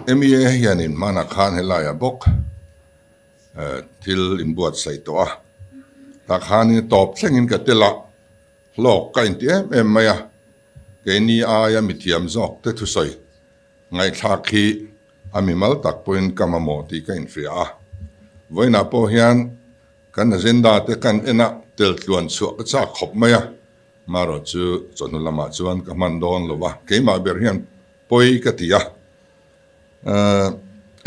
MEA hianin mana khan helaya bok thil in buat sai to a ta khan in top thlengin ka tela lok ka in ti em maya ke ni a ya mithiam zok te thu soi Ngaithla khi amimal tak point kamamo ti ka in fria voina po hian kan agenda te kan ena tel tluan chu ka cha khop maya maro chu chonulama chuan ka man don lova keima ber hian poi ka tia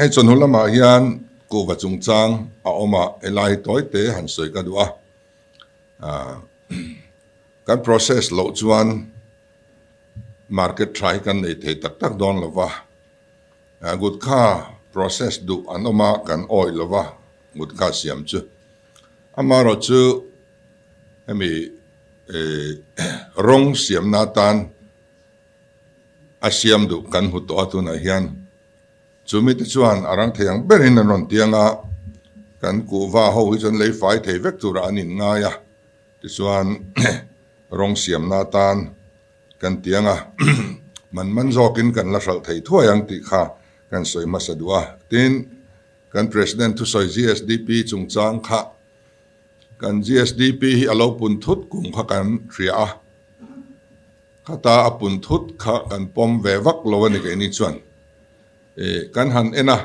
ai chonulama hian ku wa chung chang a oma elai toy te han soi ka duwa kan process lo chuan market try kan nei the tak tak don lova good kha process du anoma kan oil lova good kha siam chu amaro chu ami rong siam na tan asiam du kan hu to atuna hian chumi te chuan arang theyang berin ron tianga kan ku wa ho hi chon lei fai thei vek tur anin nga ya ti chuan rong siam na tan kan tianga man zokin kan la sal thei thuayang ti kha kan soi masadua tin kan president Thusawi GSDP chungchang kha kan GSDP hi alo pun thut kum kha kan ria khata apun thut kha kan pom ve vak lo ni ke ni chuan kan han ena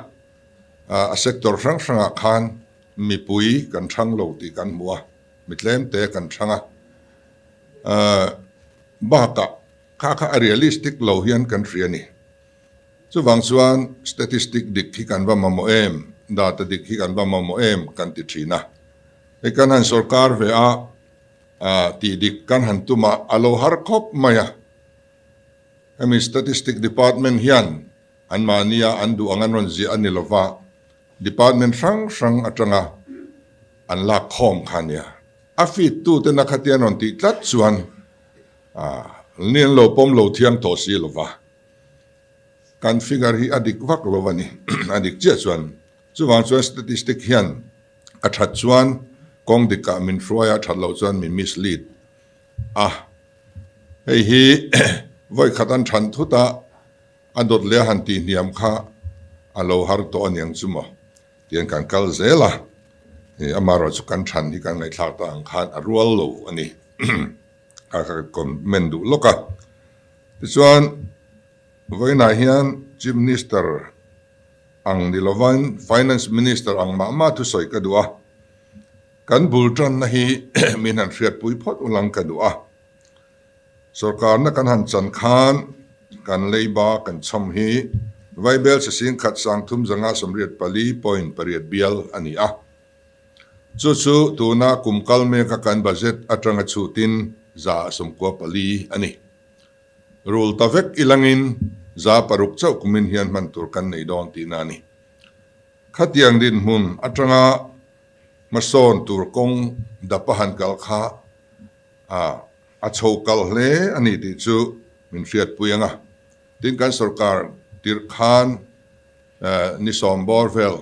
a sector rang ranga khan mi pui kan thang lo ti kan mua mitlem te kan thanga ba ka kha realistic lo hian kan ria ni chu wang chuan statistic dik hi kan wa mamo em data dik hi kan wa mamo em kan ti thina kan han sarkar ve a ti dik kan han tuma alo har khop maya ami statistic department hian an mania andu angan ron zi anilova department rang atanga an la khom khania afi tu te na khatian on ti tlat chuan nien lo pom lo thiang to si lova kan figure hi adik vak lovani adik che chuan chuwang chuan statistic hian athat chuan kong dika min froya that lo chuan min mislead hei hi voi khatan than thuta adot le han ti niam kha alo har to aniang chumo tian kan kal zela amaro chu kan than hi kan ngai thla ta ang khan arual lo ani ka kon mendu loka chuan voina hian chief minister ang nilovan finance minister ang ma thu soi ka duwa kan bultran na hi min han riat pui phot ulang ka duwa sarkar na kan han chan khan kan leiba kan chom hi vaibel se sing khat sang thum zanga somriat pali point pariat bial ani chu tuna kumkal me ka kan budget atanga chutin za somkwa pali ani rul tavek ilangin za paruk chau kumin hian man tur kan nei don ti nani khatiang din mun atanga mason tur kong dapahan kal kha a chokal hle ani ti chu min fiat puyanga tin kan sarkar tir khan ni som borvel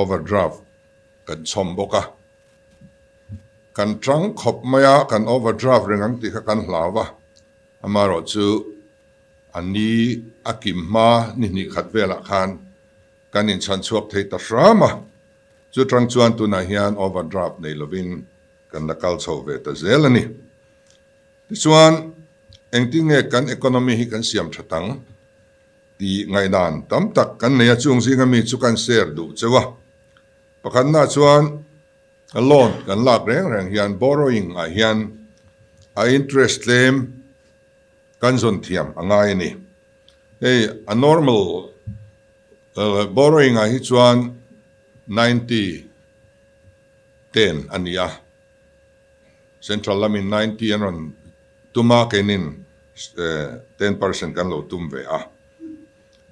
overdraft kan chomboka kan trang khop maya kan overdraft rengang ti kha kan hlawa amaro chu ani akim ma ni khat vela khan kan in chan chuak thei ta rama chu trang chuan tu na hian overdraft nei lovin kan nakal chho ve ta zelani ti chuan engtinge kan economy hi kan siam thatang ti ngai dan tam tak kan neya chung singa mi chu kan share du chewa pakhan na chuan a loan kan lak reng hian borrowing a hian a interest claim kan zon thiam angai ni a normal borrowing a hi chuan 90-10 ania central lamin 90 anon tuma kenin 10% kan lo tum ve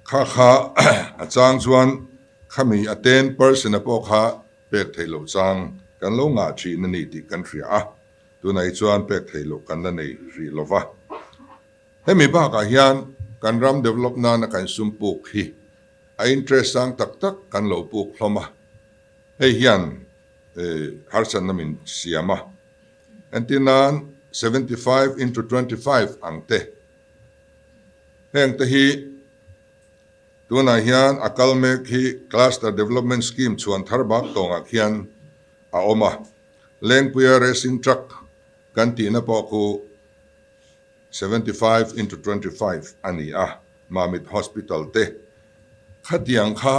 kha achang chuan khami a 10% apo kha pek thailo chang kan lo nga thi na ni ti kan ria tunai chuan pek thailo kan la nei ri lova hemi ba ka hian kan ram develop na kan sumpuk hi a interest sang tak kan lo puk hloma hei hian harsan namin siama antinan 75 into 25 angte heng te hi tuna hian akalme khi cluster development scheme chuan tharbak tonga khian a oma lengpuia racing truck kan ti na po ku 75 into 25 ani a mamit hospital te khatiang kha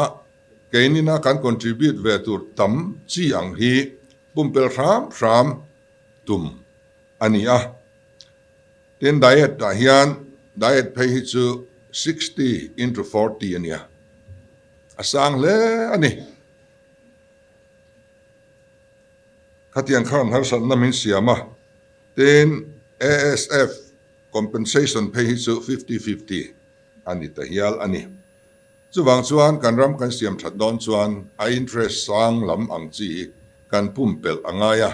keinina kan contribute ve tur tam chi ang hi pumpel ram tum ani a ten diet ta hian diet pay hi chu 60 into 40 ani a asang le ani khatiang khan har san namin siama ten ASF compensation pay hi chu 50-50 ani ta hial ani chuwang chuan kan ram kan siam that don chuan a interest sang lam ang chi kan pumpel angaya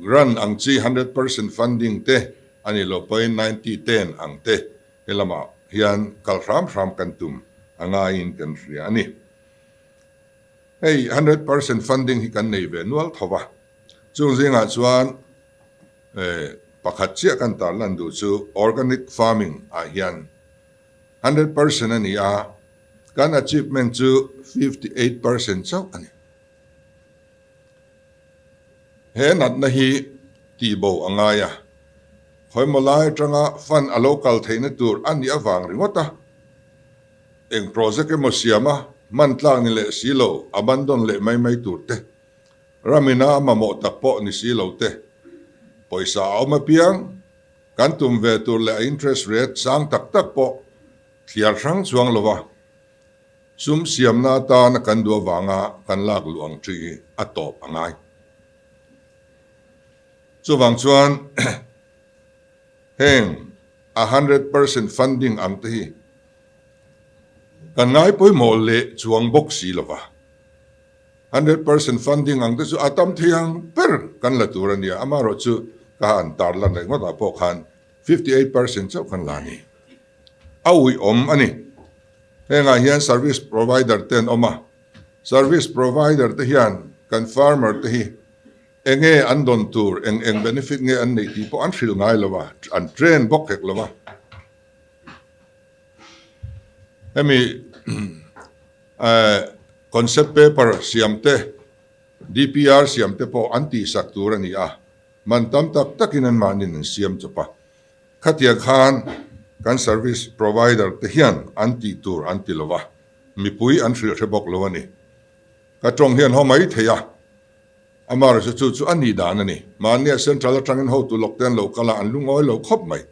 run ang chi 100% funding te ani lo point 90-10 ang te helama hian kal ram kan tum angain kan ria ani hey 100% funding hi kan nei ve nual thowa chung zinga chuan pakhat chia kan tar lan du chu organic farming a hian 100% ani a kan achievement chu 58% chau ani he nat na hi ti bo angaya khoi molai tanga fan a local theina tur ani awang ringota eng project mo siama man tlang ni le silo abandon le mai tur te ramina mamo takpo ni silo te poisa oma piang kan tum ve tur le interest rate sang tak po thiar sang chuang lova sum siam na ta na kan do wanga kan lak luang tri atop angai chuwang chuan heng 100% funding ang te hi kan ngai poi mo le chuang bok si lova 100% funding ang te chu atam thiang per kan la turania amaro chu ka an tar lan nei ngota po khan 58% chau kan lani aui om ani henga hian service provider ten oma service provider te hian kan farmer te hi enge andon tur eng benefit nge an nei ti po an thil ngai lova an train bok hek lova emi concept paper siamte DPR siamte po anti saktura ni a man tam tak takinan manin siam chapa khatia khan kan service provider te hian anti tur anti lova mi pui an thil thebok lova ni ka tong hian ho mai theya amar chu ani dan ani mania central atangin ho tu lockdown lo kala an lungoi lo khop mai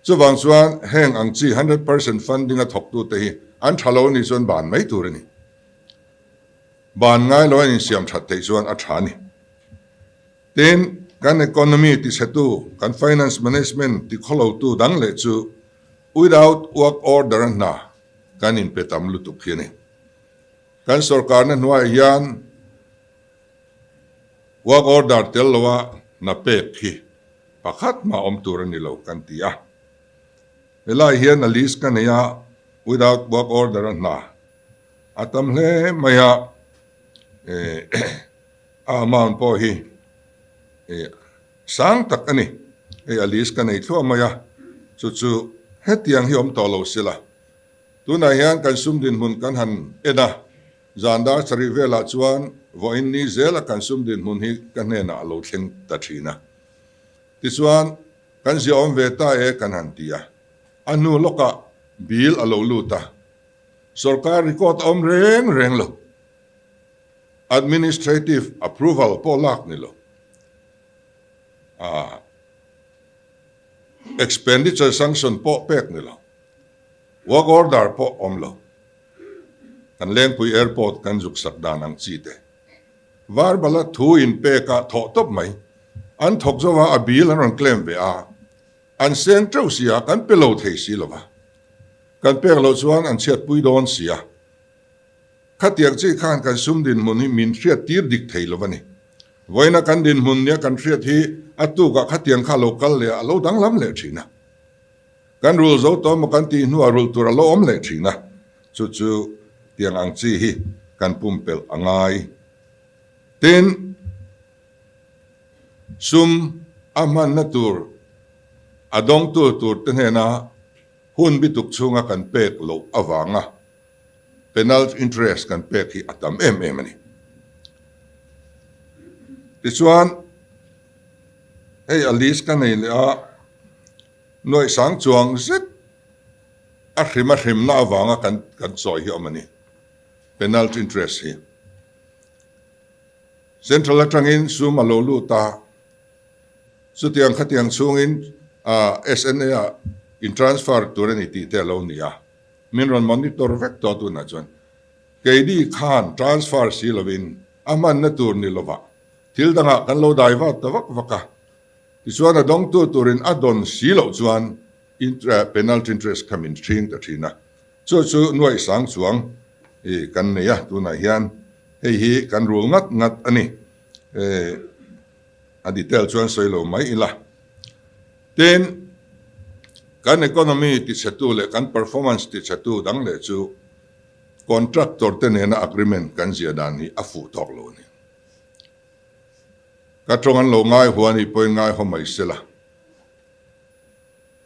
chuwang chuan heng ang chi 100% funding a thok tu te hi an thalo ni chuan ban mai tur ani ban ngai lo in siam that te chuan a thani ten kan economy ti setu kan finance management ti kholo tu dang le chu without work order na kan in petam lu tu khiani kan sarkar na nuai yan work order tel lowa na pe khi pakhat ma om tur ni lo kan tia elai hian a list kan ya without work order na atam hle maya amount po hi sang tak ani a list kan ei thua maya chu hetiang hi om to lo sila tuna hian kan sum din mun kan han ena zanda chari vela chuan voin ni zela kan sum din mun hi kan ne na lo thleng ta thina ti chuan kan zi om ve ta e kan han tia anu loka bil alo luta sarkar record om reng lo administrative approval po lak ni lo expenditure sanction po pek ni lo work order po om lo kan leng pui airport kan juk sak dan ang chi te var bala thu in pe ka tho top mai an thok zawa a bil an claim ve a an seng trau sia kan pelo thei si lova kan pek lo chuan an chet pui don sia khatiak chi khan kan sum din mun hi min hriat tir dik thei lova ni voina kan din mun nia kan hriat hi atu ka khatiang kha local le alo dang lam le thina kan rule zo to mo kan ti nu a rule tur alo om le thina chu tiang ang chi hi kan pumpel angai ten sum aman na tur adong tur ten hena hun bituk chunga kan pek lo awanga penalty interest kan pek hi atam em ani tichuan hey alis kan nei a noi sang chuang zet a hrim na awanga kan soi hi amani penalty interest hi central atangin sum alo lu ta su tiang khatiang sungin SNA in transfer turani ti te lo nia min ron monitor vek to tu na chon KD khan transfer silovin aman na tur ni lova thil danga kan lo dai wa tawak waka tichuan adong tu turin adon silo chuan penalty interest kamin thing ta thina chu nuai sang chuang kan neya tu na hian hi kan rul ngat ani aditel chuan soilo mai ila ten kan economy ti chatu le kan performance ti chatu dang le chu contractor te ne na agreement kan zia dan hi afu tok lo ni ka trongan lo ngai huani poi ngai ho mai sela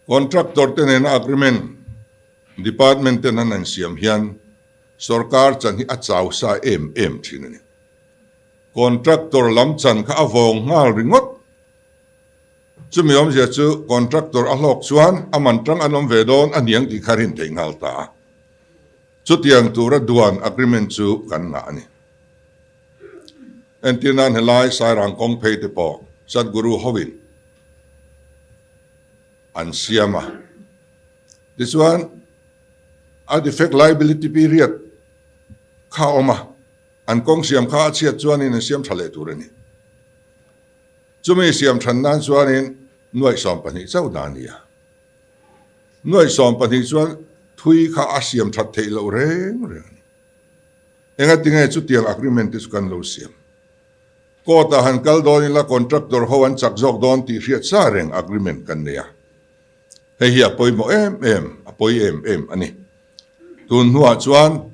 contractor te ne na agreement department te na nan siam hian sarkar chan hi achau sa em thin ni contractor lam chan kha avong ngal ringot chumi om je chu contractor a hlok chuan aman tang anom ve don aniang ti kharin te ngal ta chu tiang tura duan agreement chu kan nga ani entinan helai sai rang kong phei te po sadguru hovin an siama this one a defect liability period kha oma an kong siam kha chiat chuan in siam thale turani chumi siam thannan chuan in nuai som pani chau dania nuai som pani chuan thui kha asiam that thei lo reng enga tinga chu tiang agreement is kan lo siam ko ta han kal don la contractor ho an chak jok don ti riat sa reng agreement kan nia hei hi apoi mo apoi em ani tun huwa chuan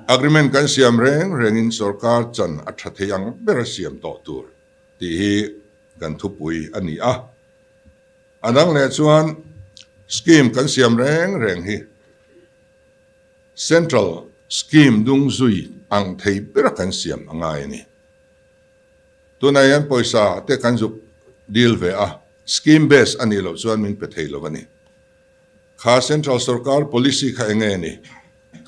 agreement kan siam reng in sarkar chan atha theyang ber siam to tur ti hi kan thupui ani a anang le chuan scheme kan siam reng hi central scheme dung zui ang thei ber kan siam angai ni tunai an poisa te kan juk deal ve a scheme base ani lo chuan min pe thei lo ani kha central sarkar policy kha enge ni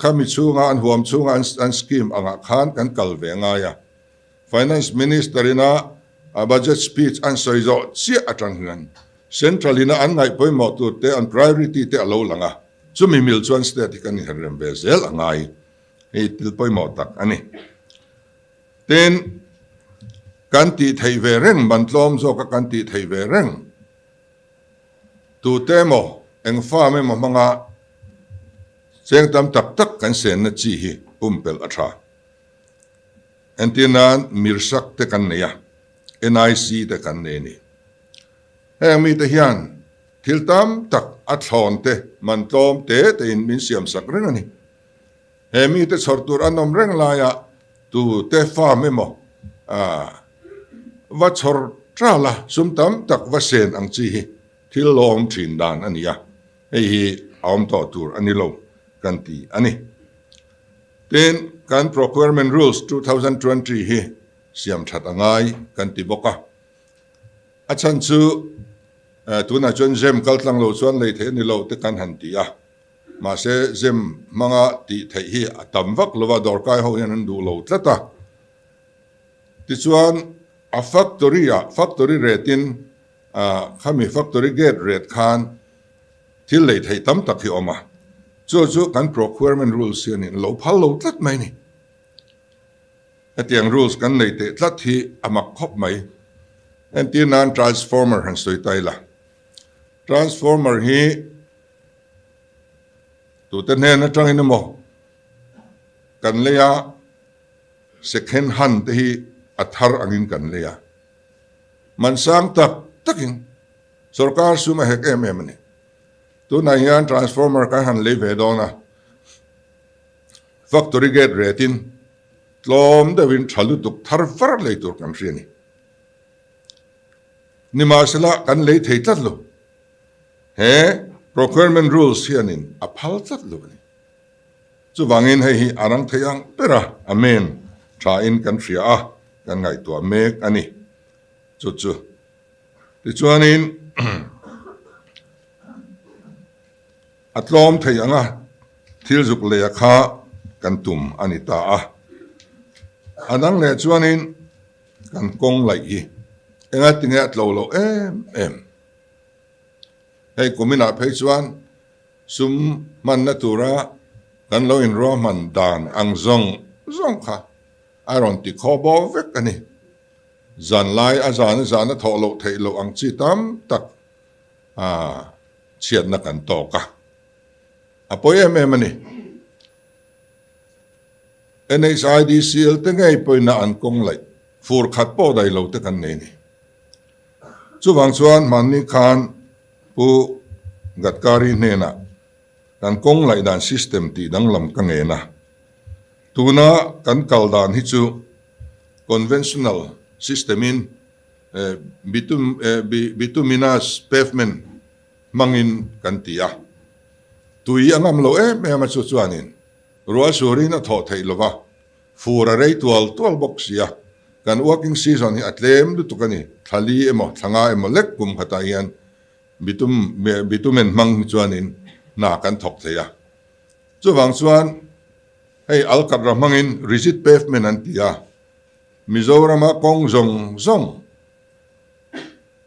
khami chunga an huam chunga an scheme anga khan kan kal ve nga ya finance minister ina a budget speech an soizo chi atang hian central ina an ngai poimo tu te an priority te alo langa chumi mil chuan state kan herrem be zel angai ei til poimo tak ani ten kan ti thei ve reng bantlom zo ka kan ti thei ve reng tu te mo eng fa me mo manga cheng tam tak kan sen na chi hi pumpel atha entinan mirsak te kan neya NIC te kan ne ni hemi te hian thil tam tak athon te mantlom te in min siam sak reng ani hemi te chortur anom reng la ya tu te fa me mo va chor trala sum tam tak va sen ang chi hi thil lom thin dan ania hei hi aum to tur ani lo kan ti ani ten kan procurement rules 2020 hi siam that angai kan ti boka achan chu tuna chon jem kaltlang lo chuan lei the ni lo te kan han ti a ma se jem manga ti thei hi atam vak lova dor kai ho yan du lo tlata ti chuan a factory ratein khami factory gate rate khan thil lei thei tam tak hi oma chu kan procurement rules hian in lo phal lo tlat mai ni atiang rules kan nei te tlat hi amak khop mai entinan transformer han soi taila transformer hi tu te ne na tang in mo kan leya second hand te hi athar angin kan leya man sang takin sarkar suma hek em ni tu na hian transformer ka han le ve dona factory gate ratein tlom de win thalu tuk thar far le tur kam riani ni masala kan le thei tat lo he procurement rules hianin a phal tat lo ni chu wangin hei arang theiang pera amen tha in kan ria a kan ngai tua mek ani chu ti chuanin atlom theianga thil zuk le kha kan tum ani ta a anang le chuanin kan kong lai hi enga tinge atlo lo em hei kumina phei chuan sum man na tura kan lo in ro man dan ang zong kha aron ti khobo vek ani zan lai a zan a tholo thei lo ang chi tam tak chiat na kan to ka apoy em ani NHIDCL te ngai poi na an kong lai fur khat po dai lo te kan nei ni chu wang chuan man ni khan pu gatkari ne na kan kong lai dan system ti dang lam ka nge na tuna kan kal dan hi chu conventional system in bituminous pavement mangin kan tia tui angam lo ma chu chuanin ruwa surin a tho thei lova fura rei tual boxia kan working season hi atlem du tukani thali emo thanga emo lek kum khata hian bitumen mang chuanin na kan thok theya chu wang chuan hei alkatra mangin rigid pavement an tia Mizoram kong zong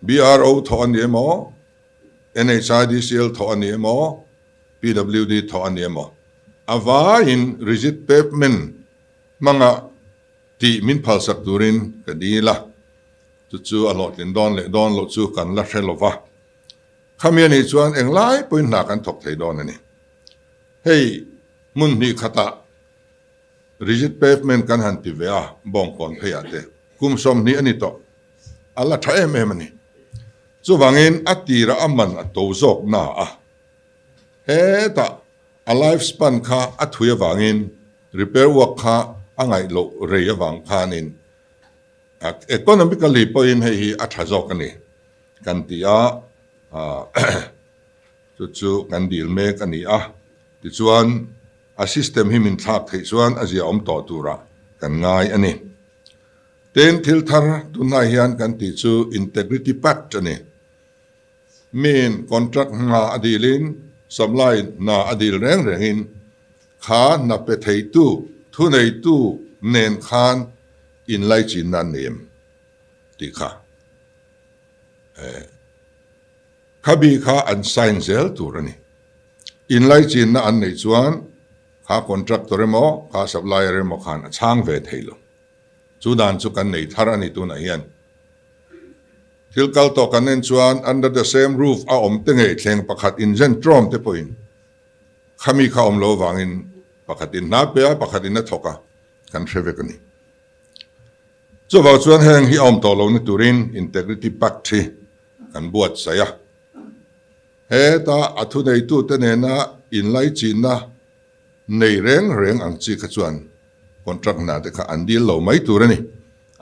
BRO tho an emo NHIDCL tho an emo PWD tho an emo ava in rigid pavement manga ti min phal sak turin kadila chu alot in don lo chu kan la thelova khamia ni chuan englai point na kan thok thei don ani hei mun ni khata rigid pavement kan han ti vea bong kon phea te kum som ni ani to alla tha em ani chu wangin atira aman ato zok na a he ta a lifespan kha athuya wangin repair work kha angai lo reya wang khanin economically point hei atha zok ani kan tia chu kan deal mek ani a ti chuan a system hi min thak thei chuan azia om to tura kan ngai ani ten thil thar tunna hian kan ti chu integrity pact ani main contract nga adilin supply na adil reng in kha na pe thei tu thu nei tu nen khan in lai chin na nem ti kha khabi kha an sign zel turani in lai chin na an nei chuan kha contractor emo kha supplier emo khan chang ve theilo chu dan chu kan nei thar ani tu na hian tilkal to kanen chuan under the same roof a om te ngei thleng pakhat in zen trom te point khami kha om lo wangin pakhatin na pe pakhatin na thoka kan threvekani chu wa chuan heng hi om to lo ni turin integrity pact thi kan buat saya he ta athu nei tu te ne na in lai chin na nei reng ang chi kha chuan contract na te kha an deal lo mai turani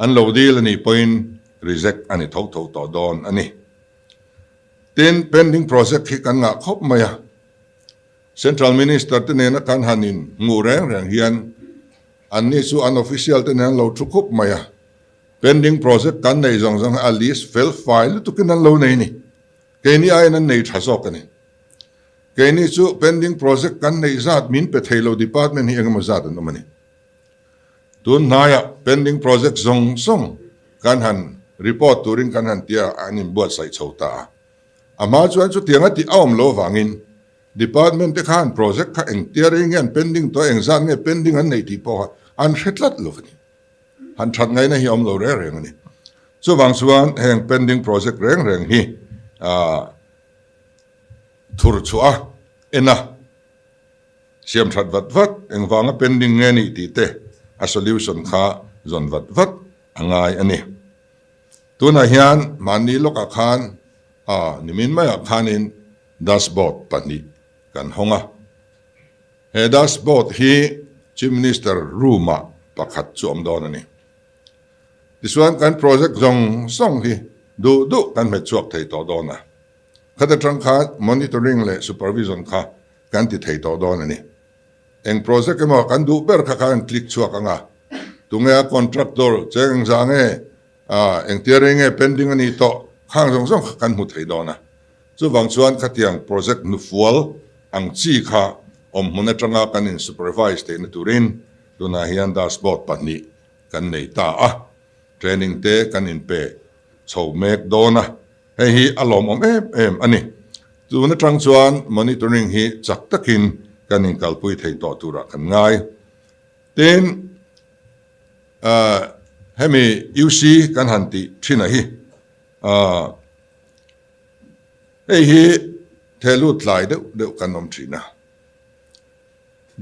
an lo deal ani point reject ani thok to don ani ten pending project hi kan nga khop maya central minister te ne na kan hanin ngu reng hian an ni chu unofficial te ne lo thu khop maya pending project kan nei zong a list fail file tu kin an lo nei ni ke ni ai nan nei thasok ani ke ni chu pending project kan nei zat min pe thailo department hi engma zat an mani tun naya pending project zong kan han report turin kan han tia anin buat sai chota ama chuan chu tianga ti awm lo wangin department te khan project kha eng tiaring yan pending to eng zan nge pending an nei ti po an hretlat lo ni han that ngai na hi om lo re ni chu wang chuan heng pending project reng hi thur chua ena siam that vat eng wanga pending nge ni ti te a solution kha zon vat angai ani tuna hian mani loka khan nimin maya khanin dashboard pani kan honga he dashboard hi chief minister ruma pakhat chom don ani this one kan project song hi du kan me chuak thei to dona khata tang kha monitoring le supervision kha kan ti thei to don ani eng project emo kan du ber kha kan click chuak anga tunga contractor cheng zange eng tiering e pending ani to khang jong jong kan mu thei dona chu wang chuan khatiang project nu fual ang chi kha om huna tanga kan in supervise te na turin tuna hian dashboard pani kan nei ta training te kan in pe chho mek dona hei hi alom om em ani tuna tang chuan monitoring hi chak takin kan in kalpui thei to tura kan ngai ten hemi UC kan hanti thina hi hei hi thelu tlai deuh kan om thina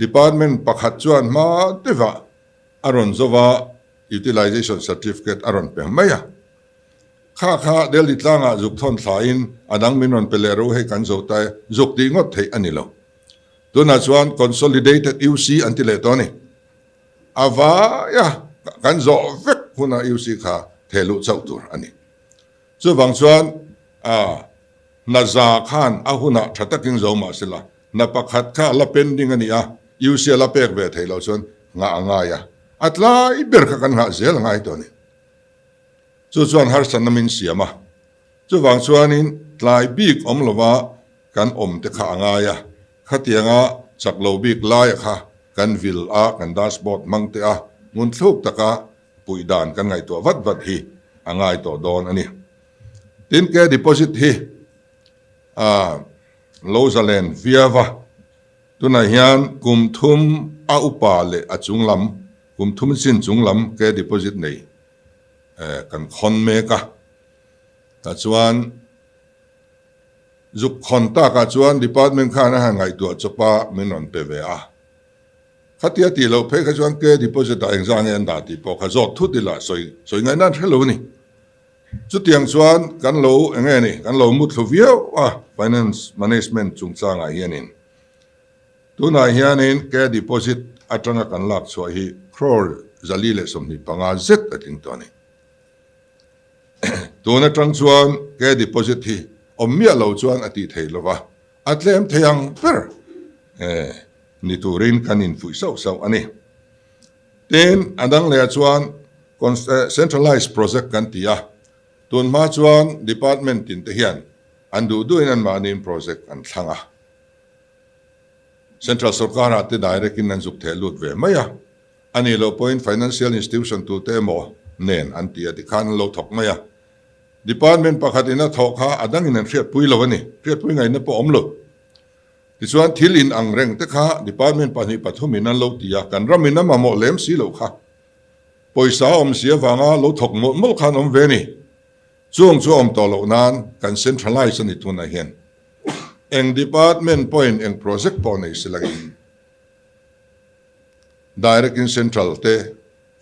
department pakhat chuan ma teva aron zova utilization certificate aron pe maya kha delhi tlanga juk thon thlain adang minon pelero he kan zo tai juk ti ngot thei anilo tuna chuan consolidated UC antile toni ava ya kan zo vek huna UC kha thelu chautur ani chu wang chuan na za khan ahuna thataking zo ma sila na pakhat kha la pending ani UC la pek ve thei lo chuan nga ya atla iber kha kan ha zel ngai toni chu chuan har san namin siama chu wang chuan in tlai bik om lova kan om te kha anga ya khatianga chaklo bik lai kha kan vil kan dashboard mangte mun thluk taka puidan kan ngai to vat hi angai to don ani tin ke deposit hi lozalen viava tuna hian kumthum upa le achunglam kumthum sin chunglam ke deposit nei kan khon me ka ta chuan juk khon ta ka chuan department khana ha ngai tu chopa menon pe ve khatia ti lo phe ka chuan ke deposit da exam en da ti po kha zot thu ti la soi ngai nan thelo ni chu tiang chuan kan lo enge ni kan lo mut thu viau finance management chung changa hianin tuna hianin ke deposit atanga kan lak chwa hi crore zalile somni panga zet ating to ni tuna tang chuan ke deposit hi omia lo chuan ati thei lova atlem theyang per ni turin kanin fui sau ani ten adang le chuan centralized project kan tia tun ma chuan department tin te hian andu duin an manin project an thanga central sarkar ate direct in an juk thelut ve maya ani lo point financial institution tu te mo nen an tia ti khan lo thok maya department pakhatina thokha adang in an riat pui lo ani riat pui ngai na po omlo ti chuan thil in ang reng te kha department pani pathumin an lo tia kan ramina ma mo lem si lo kha poisa om sia wanga lo thok mo khan om ve ni chuang chu om to lo nan kan centralize ani tuna hian eng department point eng project po nei silagin direct in central te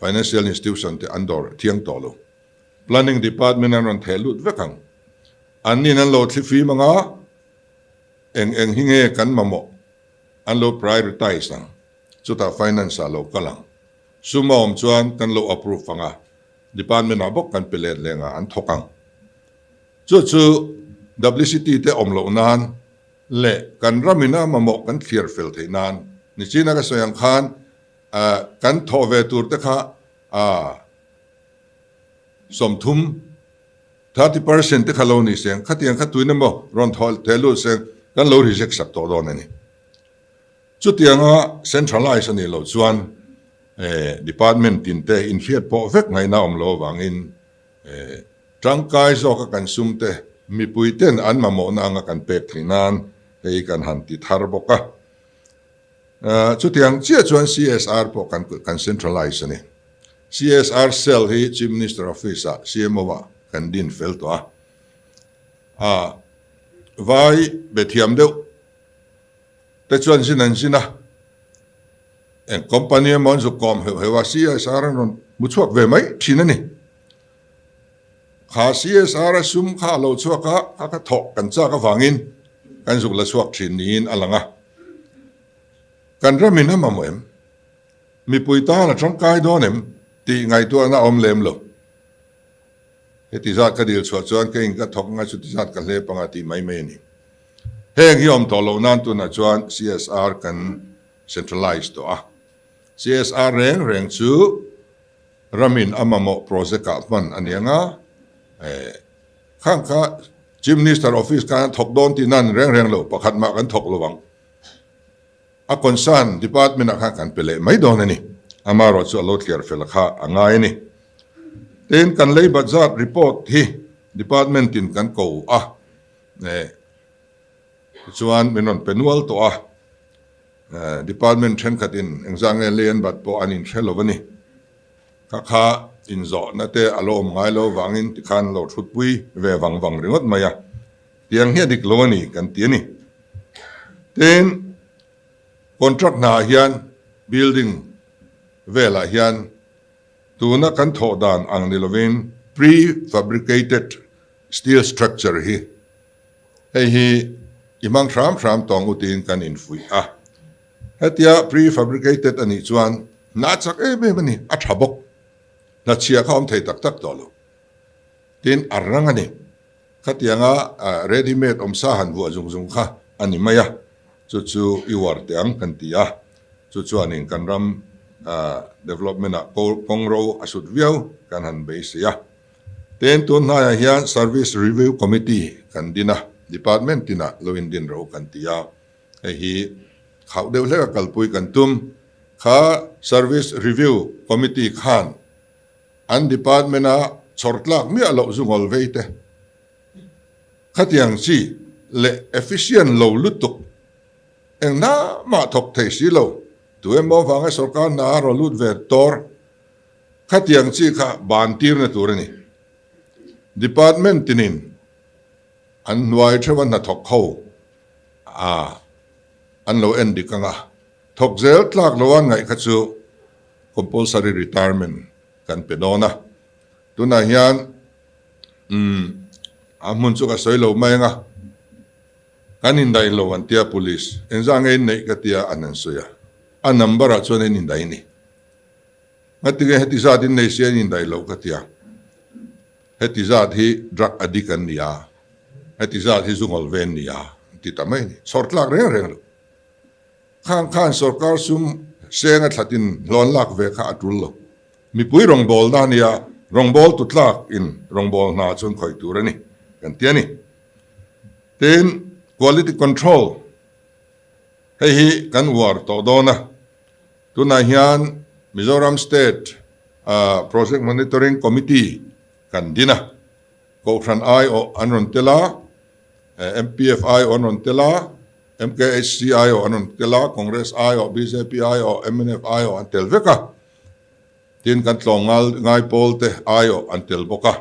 financial institution te andor thiang to lo planning department an thelut vekang anin an lo thlifi manga eng hinge kan mamo an lo prioritize nang chuta finance lo kalang suma om chuan kan lo approve fanga department abok kan pelet lenga an thokang chu WCT te om lo nan le kan ramina mamo kan clear fel the nan ni china ka soyang khan kan thove tur te kha somthum 30% te khalo ni seng khatiang khatuina mo ron thol thelu seng kan lo reject sak to don ani chu tianga centralize ani lo chuan department tin te in fiat po vek ngai na om lo wangin trangkai zo ka kan sumte mi puiten an mamo na nga kan pek thlinan hei kan hanti thar boka chu tiang chia chuan CSR po kan centralize ani CSR cell hi chief minister office CMO wa kan din fel to vai bethiam deu te chuan sina en company mon zu kom he wa CSR non muchuak ve mai thina ni kha CSR sum kha lo chuaka ka thok kan cha ka wangin kan zuk la chuak thin nin alanga kan ramina mamoem mi puita na tangkai donem ti ngai tu na om lem lo heti zat ka dil chuan ke in ka thok nga chu ti zat ka le panga ti mai me ni heng hi om to lo nan tu na chuan CSR kan centralized to CSR reng chu ramin amamo project ka man anianga khang kha chief minister office kan thok don ti nan reng lo pakhat ma kan thok lowang a concern department kha kan pele mai don ani amaro chu lot clear fel kha angai ni ten kan lei budget report hi department in kan ko chuan menon penual to department then khatin engzang len bat po anin thelovani kha in zo na te alom ngai lo wangin ti khan lo thut pui ve wang ringot maya tiang he dik lo ni kan ti ni ten contract na hian building vela hian tuna kan tho dan ang nilovin prefabricated steel structure hi imang tram tong utin kan infui hetia prefabricated ani chuan na chak be mani a thabok na chia khom thei tak to lo tin arrangani khatianga ready made omsa han bu jung kha ani maya chu iwar teang kan tia chu anin kan ram development kongro asut viau kan han base ya ten tun na hian service review committee kan dina department tina loin din ro kan tia hi khau deu le kalpui kan tum kha service review committee khan an department a chortlak mi alo zungol veite khatiang chi le efficient lo lutuk eng na ma thok thei si lo tuem mo wanga sarkar na ro lut ve tor khatiang chi kha ban tir na turani department tinin an nuai thewan na thok kho an lo en dikanga thok zel tlak lowan ngai khachu compulsory retirement kan pedona tuna hian amun chu ka soilo mainga kanin dai lo an tia police enjang ei nei ka tia anan soya a number a chone nin dai ni matige heti za din nei se nin dai lo ka tia heti za hi drug addict an nia heti za hi zungol ven nia ti tamai ni sortlak reng lo khang sarkar sum senga thatin lon lak ve kha atul lo mi pui rong bol na nia rong bol tutlak in rong bol na chon khoi turani kan tiani ten quality control hi kan war to dona tuna hian Mizoram State project monitoring committee kan dina ko khan ai o anon tela MPFI onon tela MKHCI o anon tela Congress I o BJP I o MNF I o antel veka tin kan tlongal ngai polte I o antel boka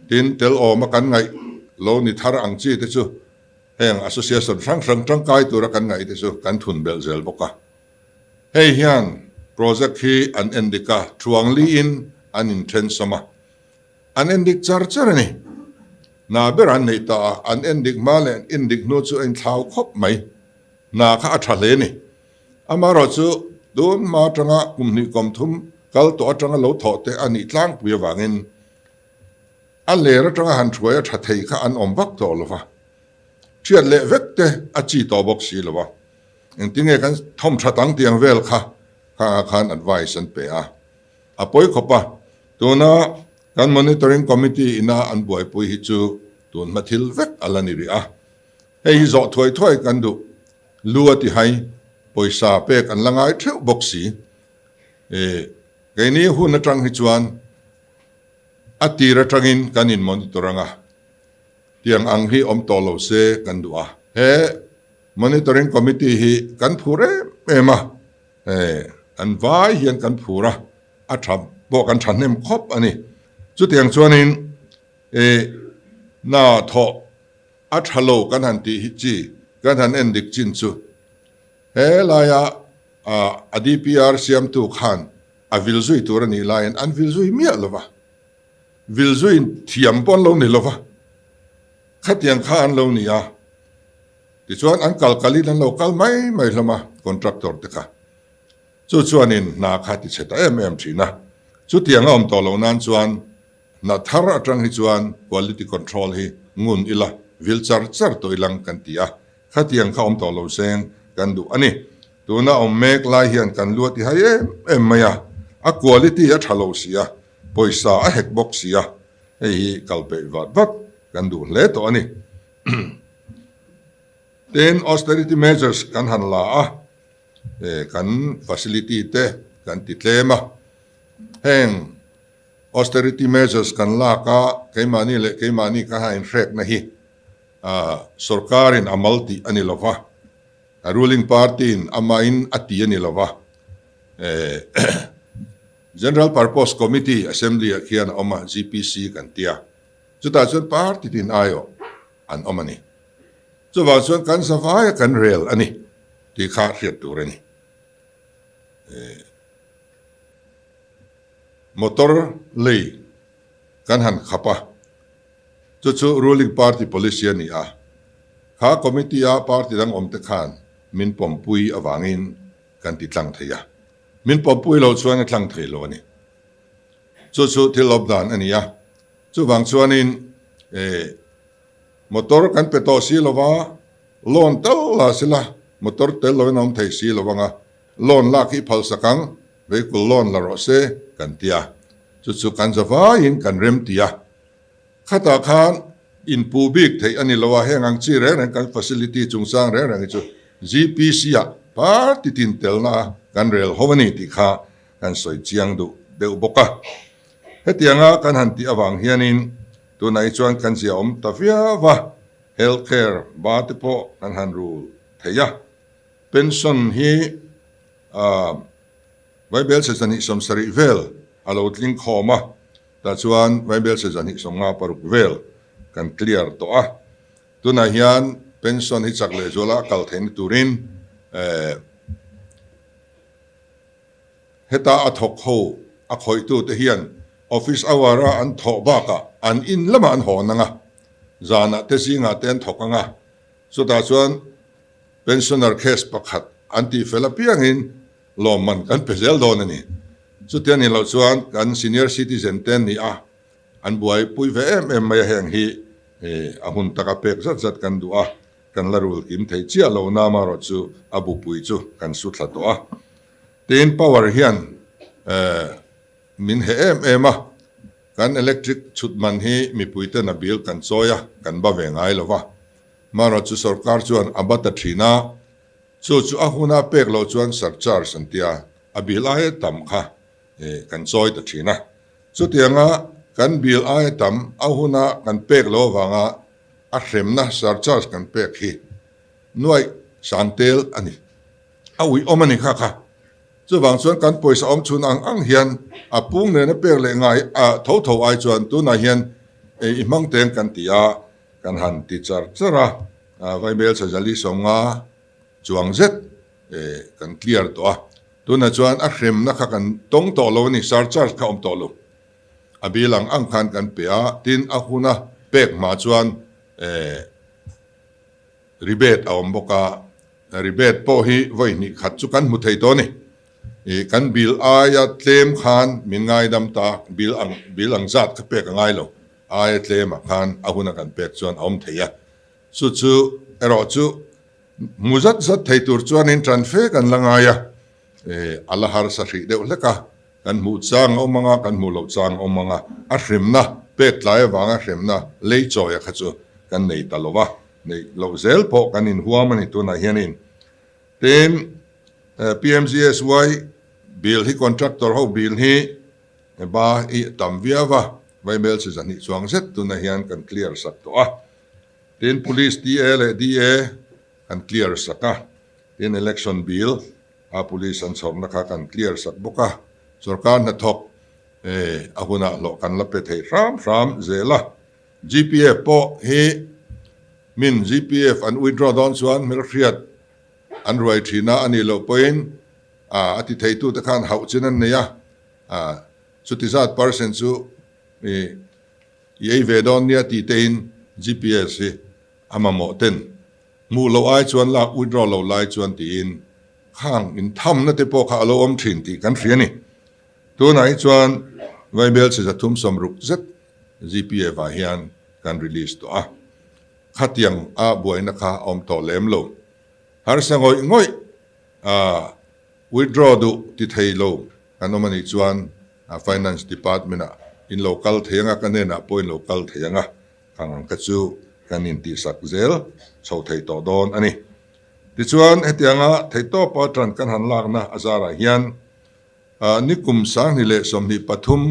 tin tel o makan ngai lo ni thar ang chi te chu heng association rang kai tura kan ngai te chu kan thun bel zel boka hei hian project hi an endika thuangli in an intensama an endik char ni na beran nei ta an endik malen indik no chu en thau khop mai na kha athale ni amaro chu don ma tanga kumni kom thum kal to atanga lo tho te ani tlang pu wangin an le ra tanga han thuaya tha thei kha an om bak to lova thiat le vekte achi to bok si lova en tinge kan thom tha tang tiang vel khan advice an pe apoi khopa tuna kan monitoring committee ina an boy pui hi chu tun mathil vek alani ri hei zo thoi kan du luati hai poisa pe kan langai theu boxi gaini hu na tang hi chuan atira tangin kanin monitoranga tiang ang hi om tolo se kan du he monitoring committee hi kan phure ema an vai hian kan phura atham bo kan thanem khop ani chu tiang chuanin na tho athalo kan han ti hi chi kan han endik chin chu he laya adpr siam tu khan avil zui turani lion an vil zui mi lova vil zui thiam pon lo ni lova khatiang khan lo ni ti chuan an kalkali lan local mai hlama contractor te ka chu chuanin na khati cheta em thina chu tiang om to lo nan chuan na thar atang hi chuan quality control hi ngun ila vil char to ilang kan tia khatiang kha om to lo seng kan du ani tuna mek lai hian kan lu ti hai em maya a quality a thalo sia poisa a hek box sia hei kalpe vat kan du le to ani then austerity measures kan han la a kan facility te kan ti tlema heng austerity measures kan la ka keimani ka ha in rek na hi sarkarin amalti ani lova a ruling party in amain ati ani lova general purpose committee assembly akian oma GPC kan tia chuta chun party tin ayo an omani chuwa chun kan safaya kan rail ani ti kha riat turani motor lei kan han khapa chu ruling party policy ani a kha committee a party dang om te khan min pompui awangin kan ti tlang theya min pompui lo chuan a tlang thei lo ni chu thil lockdown ani a chu wang chuanin motor kan pe to si lova lon tal la sila motor tel lo nom thei si lowanga lon la ki phal sakang vehicle loan la ro se kan tia chu kan zawa in kan rem tia khata khan in pu big thei ani lowa hengang chi re kan facility chungsang re rang chu GPC ya party tin telna kan rel howani ti kha kan soi chiang du deu boka hetianga kan han ti awang hianin tu nai chuan kan sia om tafia wa healthcare ba te po kan han rule theya pension hi Bible says ani som sari vel alo tling khoma ta chuan Bible says ani som nga paruk vel kan clear to a tuna hian pension hi chakle zola kal thein turin heta athok ho a khoi tu te hian office awara an tho ba ka an in lama an ho nanga zana te singa ten thokanga so ta chuan pensioner case pakhat anti felapiang in loman kan pezel don ani chu tian ni lo chuan kan senior citizen ten ni a an buai pui ve em mai heng hi ahun taka pek zat kan du a kan larul kim thei chia lo na ma ro chu abu pui chu kan su thla to a ten power hian min he em a kan electric chutman hi mi puite na bill kan choya kan ba ve ngai lova ma ro chu sarkar chuan abata thina chu ahuna pek lo chuan surcharge santia abil ai tam kha kan choi ta thina chu tianga kan bil ai tam ahuna kan pek lo wanga a hremna surcharge kan pek hi nuai santel ani awi omani kha chu wang chuan kan poisa om chun ang hian a pung ne na pek le ngai a tho ai chuan tu na hian i mang teng kan tia kan han ti chara vai bel sa jali songa chuang zet kan clear to a tu na chuan a hrem na kha kan tong to lo ni surcharge ka om to lo abilang ang khan kan pe a tin a huna pek ma chuan rebate a om boka rebate po hi voi ni khat chu kan mu thei to ni kan bil aya claim khan min ngai dam ta bil ang zat ka pek ngai lo aya claim khan a huna kan pek chuan om theya chu ero chu muzat zat thei tur chuan in transfer kan langaya ala har sa ri de leka kan mu chang omanga kan mu lo chang omanga a hrimna pek lai wanga hrimna lei choya khachu kan nei talowa nei lo zel po kan in huamani tu na hianin ten PMGSY bill hi contractor ho bill hi ba i tamviawa vai mel se zani chuang set tu na hian kan clear sak to a ten police DA kan clear saka in election bill a police an sorna kha kan clear sak boka sarkar na thok ahuna lo kan la pe thei ram zela GPF po he min GPF an withdraw don chuan mer riat an roi thina ani lo point ati thei tu ta khan hau chinan ne ya chutizat percent chu ye ve don nia ti tein GPS hi amamo ten mu lo ai chuan la withdraw lo lai chuan ti in khang in tham na te po kha lo om thin ti kan riani tu nai chuan vai bel se thum som ruk zet GPF a hian kan release to a khatiang a buaina kha om to lem lo har sangoi ngoi withdraw du ti thei lo anomani chuan finance department in local thenga kanena point local thenga kang ka chu kanin ti sak zel so thei to don ani ti chuan hetianga thei to pa tran kan han lak na azara hian nikum sang ni le somni pathum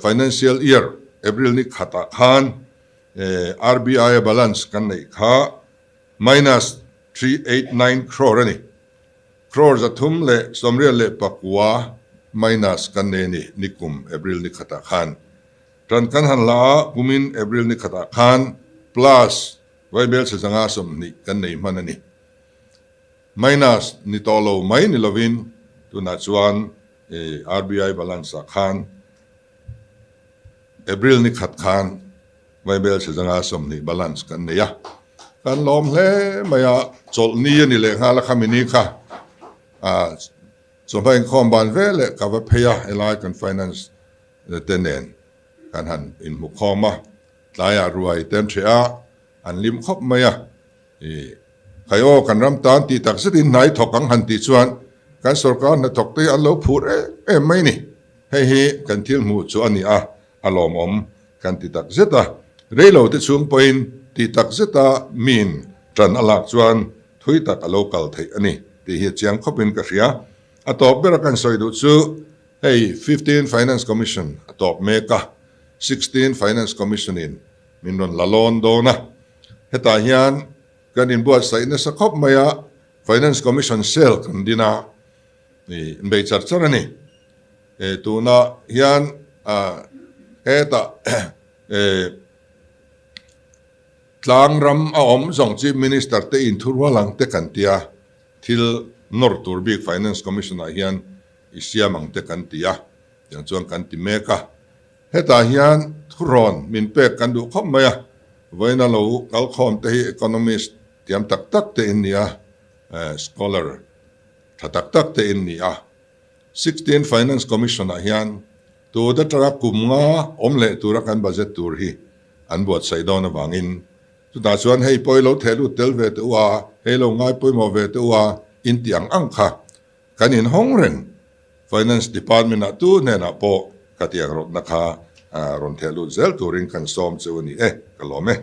financial year April ni khata khan RBI balance kan nei kha minus 389 crore ani crore zathum le somrial le pakwa minus kan ne ni nikum April ni khata khan tran kan han la kumin April ni khata khan plus vaibel se janga som ni kan nei manani minus ni tolo mai ni lovin tu na chuan RBI balance khan April ni khat khan vaibel se janga som ni balance kan ne ya kan lom hle maya chol ni ni le nga la khamini kha so bai khom ban vele ka va pheya elai kan finance tenen kan han in mu khoma tlaya ruai tem thea an lim khop maya khayo kan ram tan ti tak sitin nai thokang han ti chuan kan sarkar na thokte an lo phur mai ni he kan thil mu chu ani alom om kan ti tak zeta reilo te chung point ti tak zeta min tran alak chuan thui tak a local thei ani ti hi chiang khopin ka ria atop bera kan soi du chu 15 finance commission atop meka 16 finance commission in minron lalon dona heta hian kan in buat sai na sakhop maya finance commission sel kan dina ni be charchar ani tuna hian eta tlang ram om zong chief minister te in thurwa lang te kan tia thil nor tur big finance commission hian isiamang te kan tia yang chuan kan ti meka heta hian thuron min pe kan du khom maya voina lo kal khom te economist tiam tak tak te in nia scholar tak tak te in nia 16 finance commission hian tu da tra kumnga omle tura kan budget tur hi an buat saidona wangin tu da chuan hei poilo thelu telve te wa helo ngai poimo ve te wa in tiang angkha kanin hongren finance department tu ne na po katiang rot na kha ron thelu zel turin kan som chuni kalome